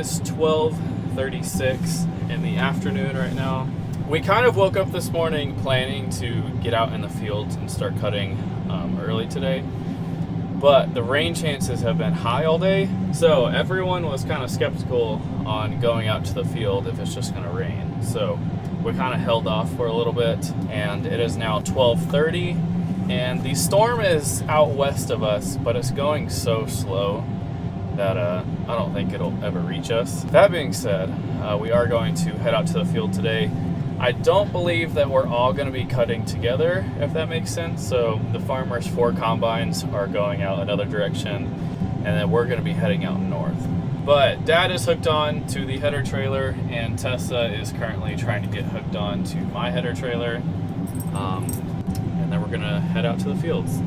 is 12:36 in the afternoon right now. We kind of woke up this morning planning to get out in the fields and start cutting early today, but the rain chances have been high all day, so everyone was kind of skeptical on going out to the field if it's just going to rain. So we kind of held off for a little bit, and it is now 12:30, and the storm is out west of us, but it's going so slow that I don't think it'll ever reach us. That being said, we are going to head out to the field today. I don't believe that we're all going to be cutting together, if that makes sense. So the farmers' 4 combines are going out another direction, and then we're going to be heading out north. But Dad is hooked on to the header trailer, and Tessa is currently trying to get hooked on to my header trailer. And then we're going to head out to the fields.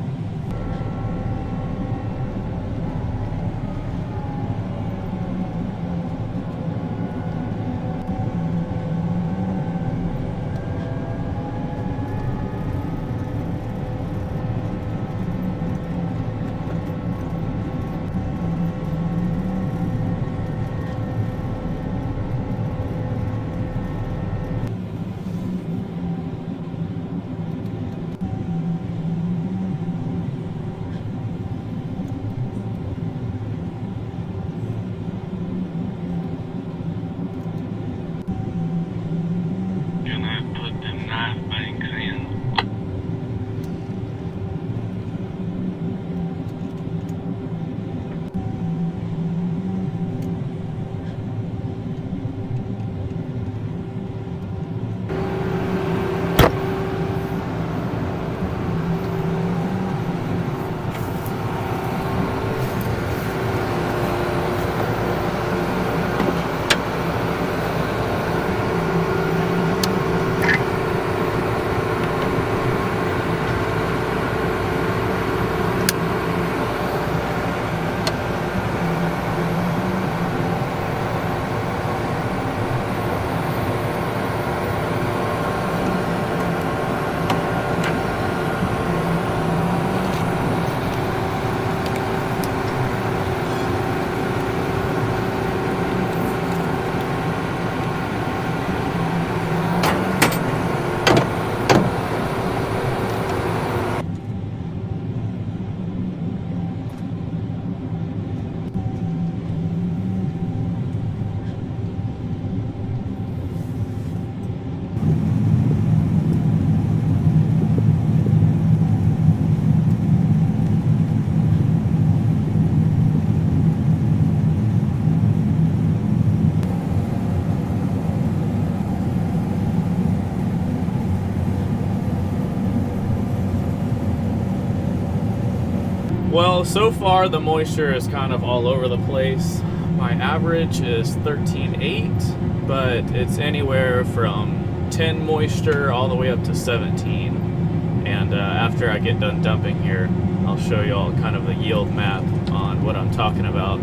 Well, so far the moisture is kind of all over the place. My average is 13.8, but it's anywhere from 10 moisture all the way up to 17. And after I get done dumping here, I'll show you all kind of the yield map on what I'm talking about.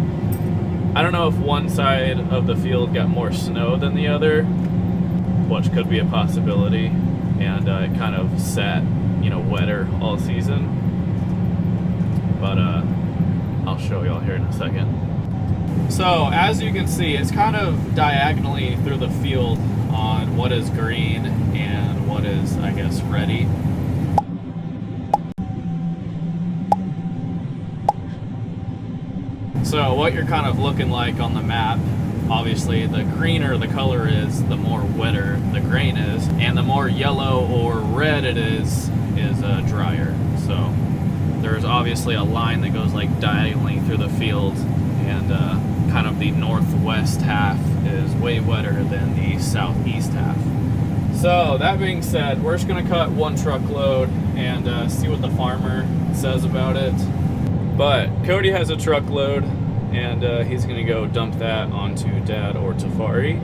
I don't know if one side of the field got more snow than the other, which could be a possibility, and it kind of sat, wetter all season. But I'll show y'all here in a second. So as you can see, it's kind of diagonally through the field on what is green and what is, I guess, ready. So what you're kind of looking like on the map, obviously the greener the color is, the more wetter the grain is, and the more yellow or red it is drier. So there's obviously a line that goes like diagonally through the field, and kind of the northwest half is way wetter than the southeast half. So that being said, we're just gonna cut 1 truckload and see what the farmer says about it. But Cody has a truckload, and he's gonna go dump that onto Dad or Tafari,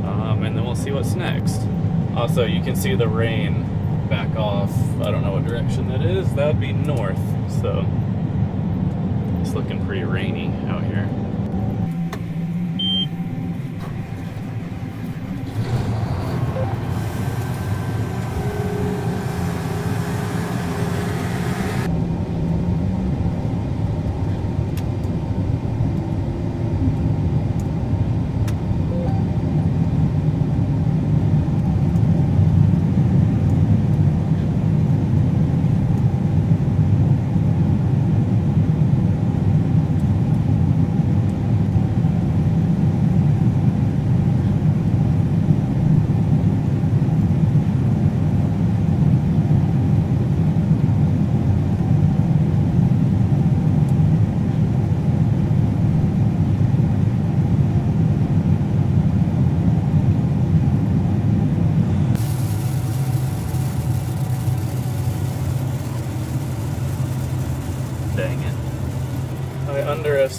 and then we'll see what's next. Also, you can see the rain back off. I don't know what direction that is. That'd be north, so it's looking pretty rainy out here.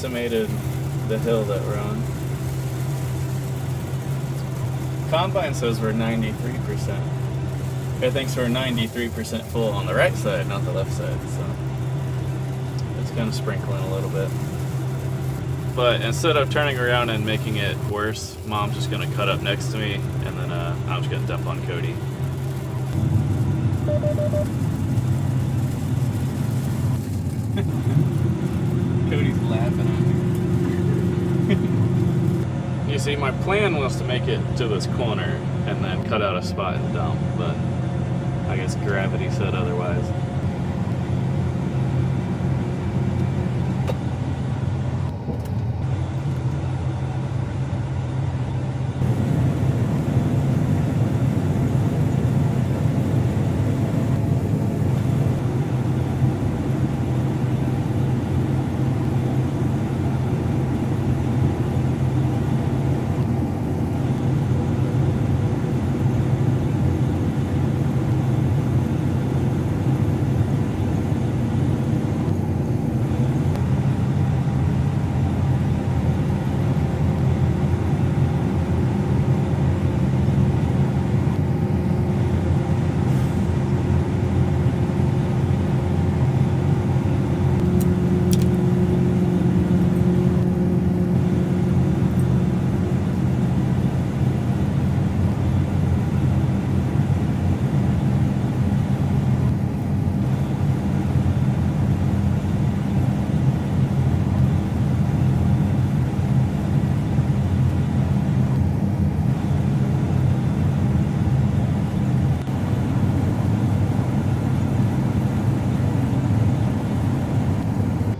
underestimated the hill that we're on. Combine says we're 93%. It thinks we're 93% full on the right side, not the left side, so it's kind of sprinkling a little bit. But instead of turning around and making it worse, Mom's just gonna cut up next to me, and then I'm just gonna dump on Cody. Cody's laughing at me. You see, my plan was to make it to this corner and then cut out a spot and dump, but I guess gravity said otherwise.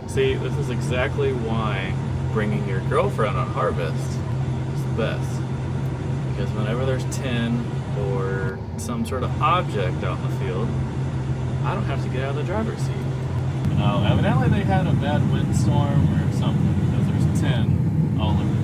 See, this is exactly why bringing your girlfriend on harvest is the best. Because whenever there's tin or some sort of object out in the field, I don't have to get out of the driver's seat. No, evidently they had a bad windstorm or something, because there's tin all over the field.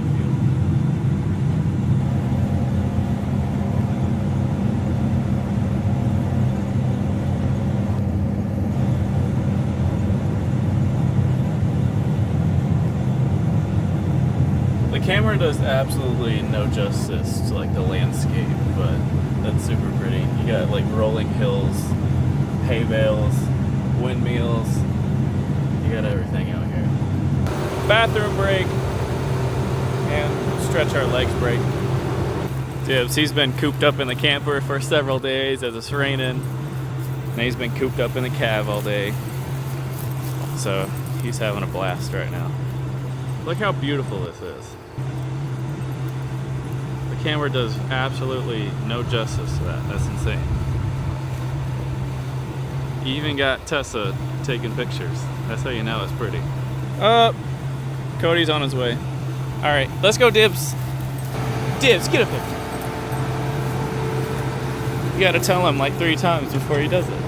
The camera does absolutely no justice to like the landscape, but that's super pretty. You got like rolling hills, hay bales, windmills. You got everything out here. Bathroom break and stretch our legs break. Dibs, he's been cooped up in the camper for several days as it's raining, and he's been cooped up in the cab all day. So he's having a blast right now. Look how beautiful this is. The camera does absolutely no justice to that. That's insane. You even got Tessa taking pictures. That's how you know it's pretty. Cody's on his way. All right, let's go, Dibs. Dibs, get a picture. You gotta tell him like 3 times before he does it.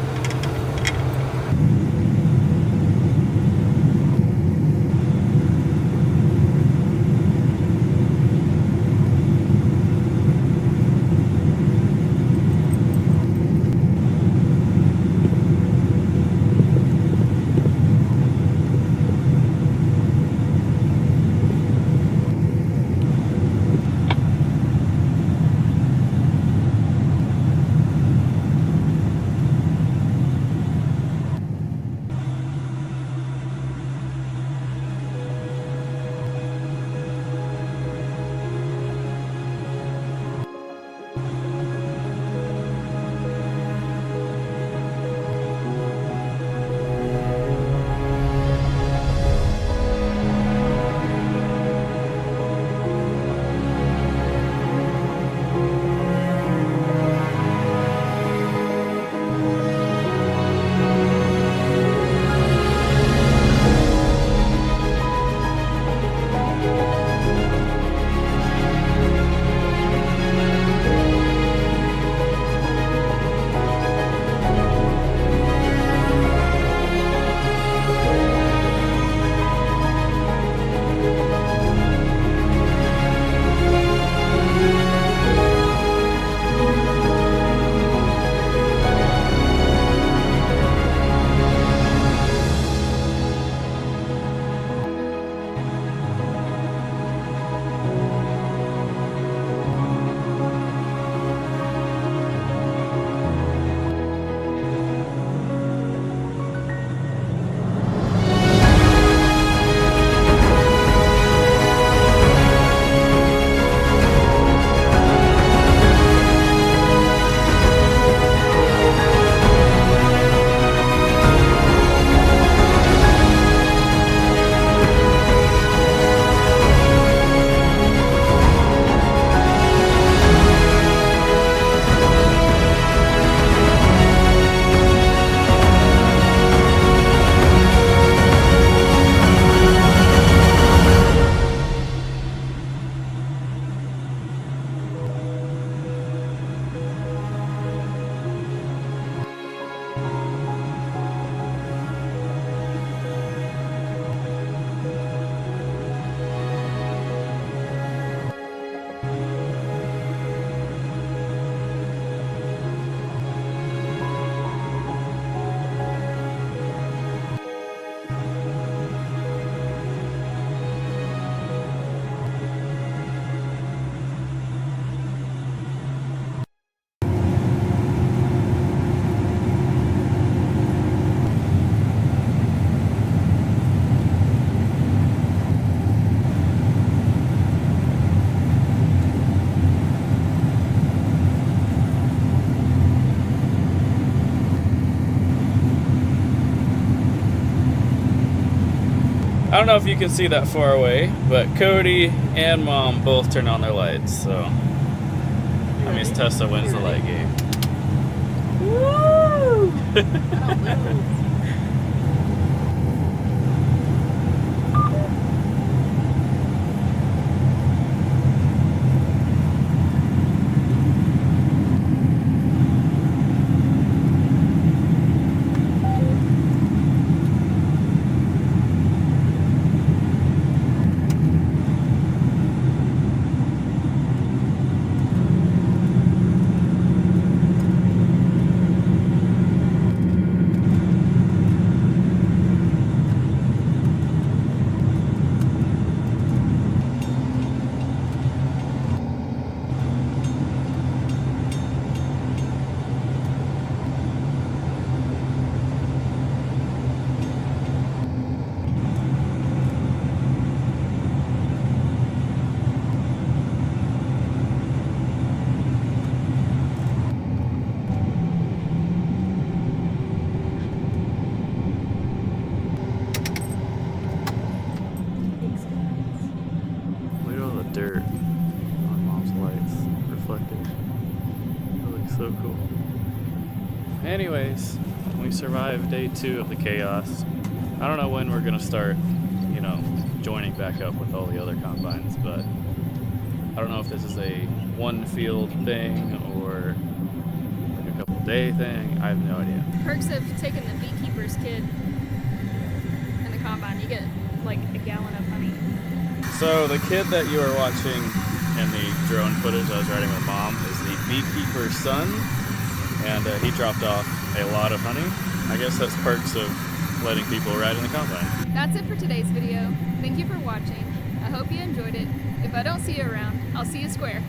don't know if you can see that far away, but Cody and Mom both turn on their lights, so that means Tessa wins the light game. Woo! I don't lose. Look at all the dirt on Mom's lights reflected. It looks so cool. Anyways, we survived day 2 of the chaos. I don't know when we're gonna start, joining back up with all the other combines, but I don't know if this is a one field thing or like a couple day thing. I have no idea. Perks of taking the beekeeper's kid in the combine. You get like a gallon of honey. So the kid that you are watching in the drone footage I was riding with Mom is the beekeeper's son, and he dropped off a lot of honey. I guess that's perks of letting people ride in the combine. That's it for today's video. Thank you for watching. I hope you enjoyed it. If I don't see you around, I'll see you square.